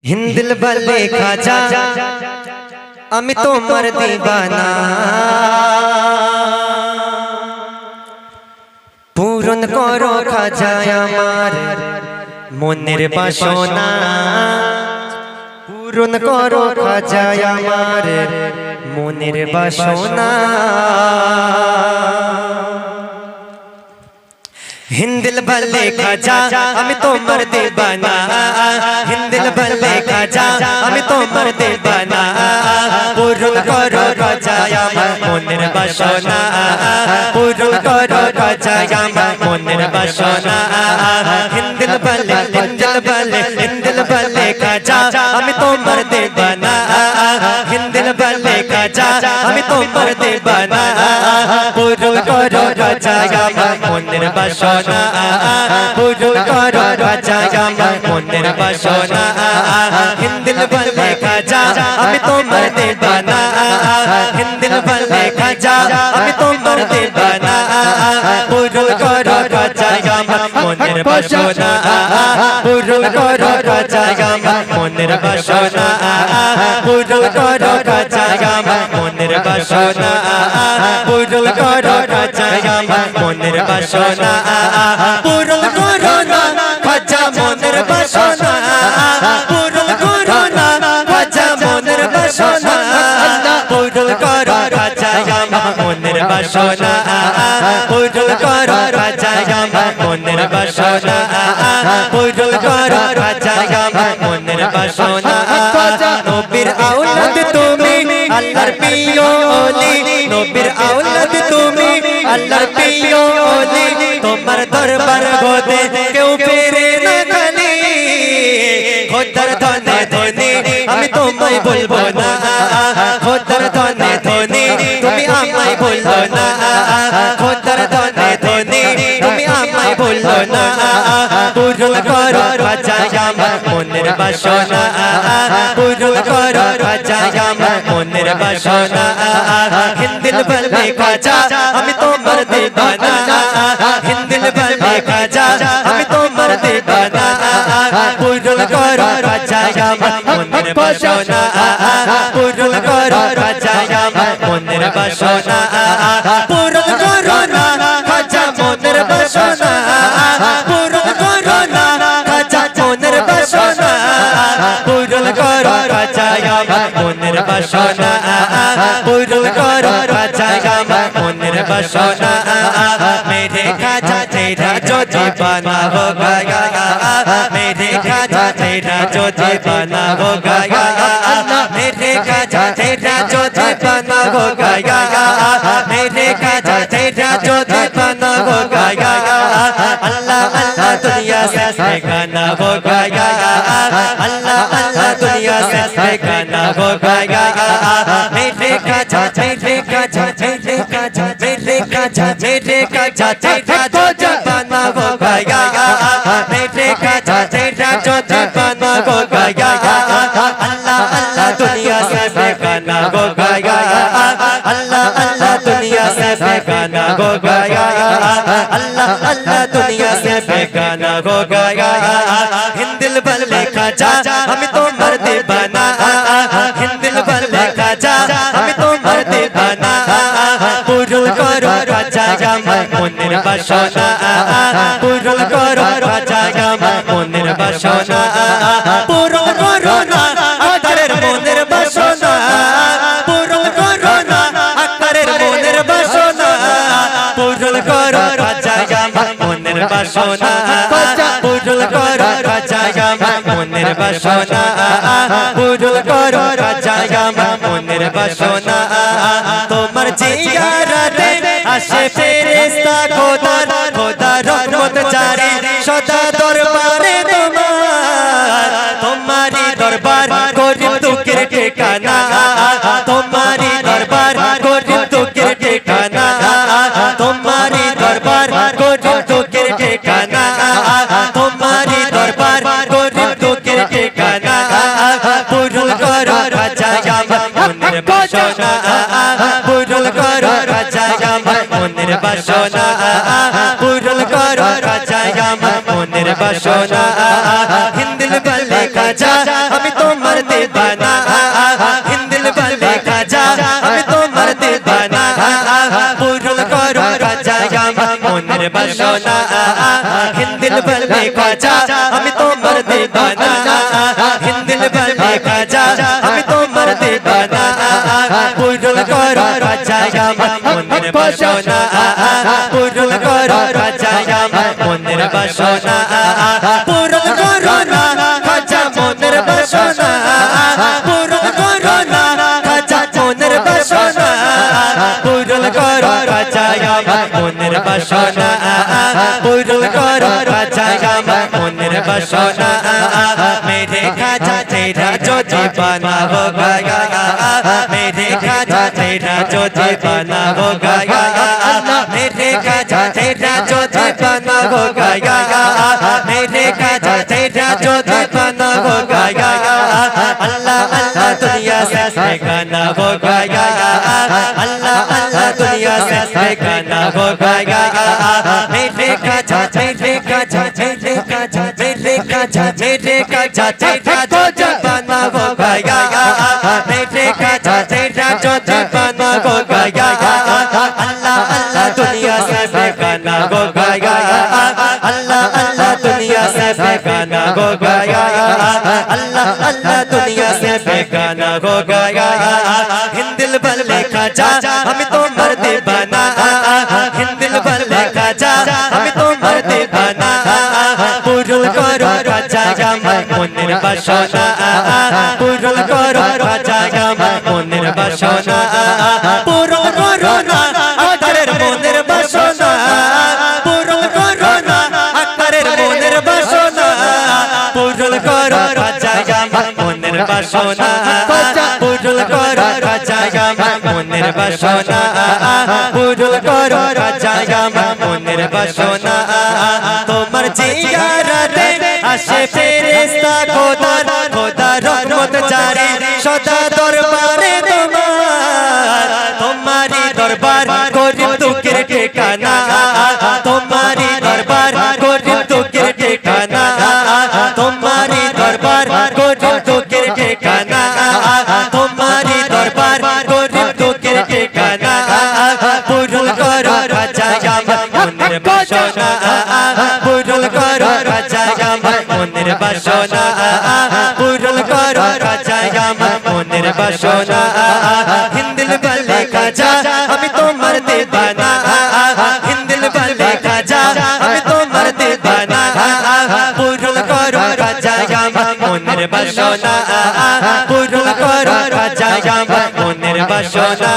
हिंदिल बल्ले खाजा আমি তোমার দিবানা পূরণ করো খাজা আমার মনের বাসনা পূরণ করো খাজা আমার মনের বাসনা हिंदिल बल्ले खाजा আমি তোমার দিবানা हिंदिल बल्ले खाजा আমি তোমার দিবানা পূরণ করো খাজা আমার মনের বাসনা পূরণ করো খাজা আমার মনের বাসনা हिंदिल बल्ले খাজা আমি তোমার দিবানা हिंदिल बल्ले খাজা আমি তোমার দিবানা পূরণ করো খাজা আমার মনের বাসনা পূরণ করো খাজা আমার মনের বাসনা हिंदिल बल्ले খাজা আমি তোমার দিবানা हिंदिल बल्ले খাজা আমি তোমার দিবানা পূরণ করো খাজা আমার মনের বাসনা পূরণ করো খাজা আমার মনের বাসনা পূরণ করো খাজা আমার মনের বাসনা পূরণ করো খাজা আমার মনের বাসনা পূরণ করো না খাজা মনের বাসনা পূরণ করো না খাজা মনের বাসনা পূরণ করো খাজা আমার মনের বাসনা পূরণ করো খাজা আমার মনের বাসনা পূরণ করো খাজা আমার মনের বাসনা নবীর আওলাদ তুমি আল্লাহর প্রিয় ওলি নবীর আওলাদ তুমি আল্লাহর প্রিয় ওলি তোমার দরবার গোদে কেউ ফিরে না খালি খোদার ধনে ধনে আমি তোমায় বলবো না খোদার ধনে ধনে তুমি আমায় বলবো না খোদার ধনে ধনে তুমি আমায় বলবো না পূরণ করো খাজা আমার মনের বাসনা পূরণ করো খাজা আমার মনের বাসনা हिंदिल बल्ले खाजा আমি তোমার দিবানা हिंदिल बल्ले खाजा আমি তোমার দিবানা পূরণ করো খাজা আমার মনের বাসনা পূরণ করো খাজা আমার মনের বাসনা পূরণ করো না খাজা মনের বাসনা পূরণ করো না খাজা মনের বাসনা পূরণ করো খাজা আমার মনের বাসনা পূরণ করো খাজা আমার মনের বাসনা मेरे खाजा तेरा जो दीवाना हो गया मेरे खाजा तेरा जो दीवाना हो गया मेरे खाजा तेरा जो दीवाना हो गया मेरे खाजा तेरा जो दीवाना हो गया अल्लाह अल्लाह दुनिया से बेगाना हो गया अल्लाह अल्लाह दुनिया से बेगाना हो गया मेरे खाजा मेरे खाजा मेरे खाजा मेरे खाजा मेरे खाजा तेरा जो दीवाना हो गया मेरे खाजा तेरा जो दीवाना हो गया अल्लाह अल्लाह दुनिया से बेगाना हो गया अल्लाह अल्लाह दुनिया से बेगाना हो गया अल्लाह अल्लाह दुनिया से बेगाना हो गया हिंदिल बल्ले खाजा আমি তোমার দিবানা हिंदिल बल्ले खाजा আমি তোমার দিবানা পূরণ করো খাজা আমার মনের বাসনা পূরণ করো খাজা আমার মনের বাসনা পূরণ করো না আকারের মনের বাসনা পূরণ করো না আকারের মনের বাসনা পূরণ করো খাজা আমার মনের বাসনা পূরণ করো খাজা আমার মনের বাসনা পূরণ করো খাজা আমার মনের বাসনা তোমার জিয়ারতে আসে ফেরেশতা খোদার খোদার রহমত জারি সদা দরবারে তোমার তোমারি দরবার গরিব দুঃখের ঠিকানা তোমারি দরবার গরিব দুঃখের ঠিকানা তোমারি দরবার গরিব দুঃখের ঠিকানা তোমারি দরবার গরিব দুঃখের ঠিকানা পূরণ করো খাজা আমার মনের বাসনা পূরণ করো খাজা আমার মনের বাসনা পূরণ করো খাজা আমার মনের বাসনা हिंदिल बल्ले খাজা আমি তোমার দেবানা হিন্দিল বলে খাজা আমি তোমার দেবানা পূরণ করো খাজা আমার মনের বাসনা হিন্দিল বলে খাজা আমি তোমার দেবানা হিন্দিল বলে খাজা আমি তোমার দেবানা পূরণ করো খাজা আমার মনের বাসনা পূরণ করো খাজা আমার মনের বাসনা পূরণ করো না খাজা মনের বাসনা পূরণ করো না খাজা মনের বাসনা পূরণ করো খাজা আমার মনের বাসনা পূরণ করো খাজা আমার মনের বাসনা মেরে খাজা তেরা जो दीवाना हो गया मेरे खाजा तेरा जो दीवाना हो गया मेरे खाजा तेरा जो दीवाना हो गया मेरे खाजा तेरा जो दीवाना हो गया अल्लाह अल्लाह दुनिया से बेगाना हो गया अल्लाह अल्लाह दुनिया से बेगाना हो गया मेरे खाजा तेरे खाजा तेरे खाजा तेरे खाजा तेरे खाजा तेरा जो दीवाना हो गया मेरे खाजा तेरा जो दीवाना हो गया अल्लाह अल्लाह दुनिया से बेगाना हो गया अल्लाह अल्लाह दुनिया से बेगाना हो गया अल्लाह अल्लाह दुनिया से बेगाना हो गया हिंदिल बल्ले खाजा हम तो मर्द बना हिंदिल बल्ले खाजा हम तो मर्द बना पूरन करो खाजा আমার মনের বাসনা পূরণ করো খাজা আমার মনের বাসনা পূরণ করো না আক্তারের মনের বাসনা পূরণ করো না আক্তারের মনের বাসনা পূরণ করো খাজা আমার মনের বাসনা পূরণ করো খাজা আমার মনের বাসনা পূরণ করো খাজা আমার মনের বাসনা তোমার জিয়ারতে আসে ফেরেশতা খোদার খোদার রহমত জারি সদা দরবারে তোমার তোমারি দরবার গরিব দুঃখের ঠিকানা তোমারি দরবার গরিব দুঃখের ঠিকানা তোমারি দরবার গরিব দুঃখের ঠিকানা তোমারি দরবার গরিব দুঃখের ঠিকানা পূরণ করো খাজা আমার মনের বাসনা পূরণ করো খাজা আমার মনের বাসনা পূরণ করো খাজা আমার মনের বাসনা হিন্দিল বলে খাজা আমি তোমার দেবানা হিন্দিল বলে খাজা আমি তোমার দেবানা পূরণ করো খাজা আমার মনের বাসনা পূরণ করো খাজা আমার মনের বাসনা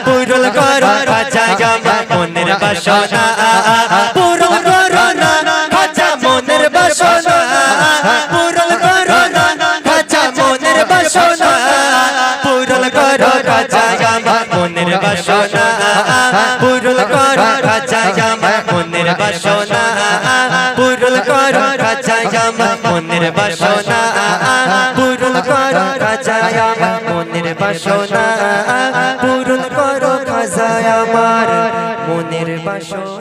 পূরণ করো খাজা আমার মনের বাসনা পূরণ করো না খাজা মনের বাসনা পূরণ করো না খাজা মনের বাসনা পূরণ করো খাজা আমার মনের বাসনা পূরণ করো খাজা আমার মনের বাসনা পূরণ করো খাজা আমার মনের বাসনা পূরণ করো খাজা আমার মনের বাসনা পূরণ করো খাজা আমার মনের বাসনা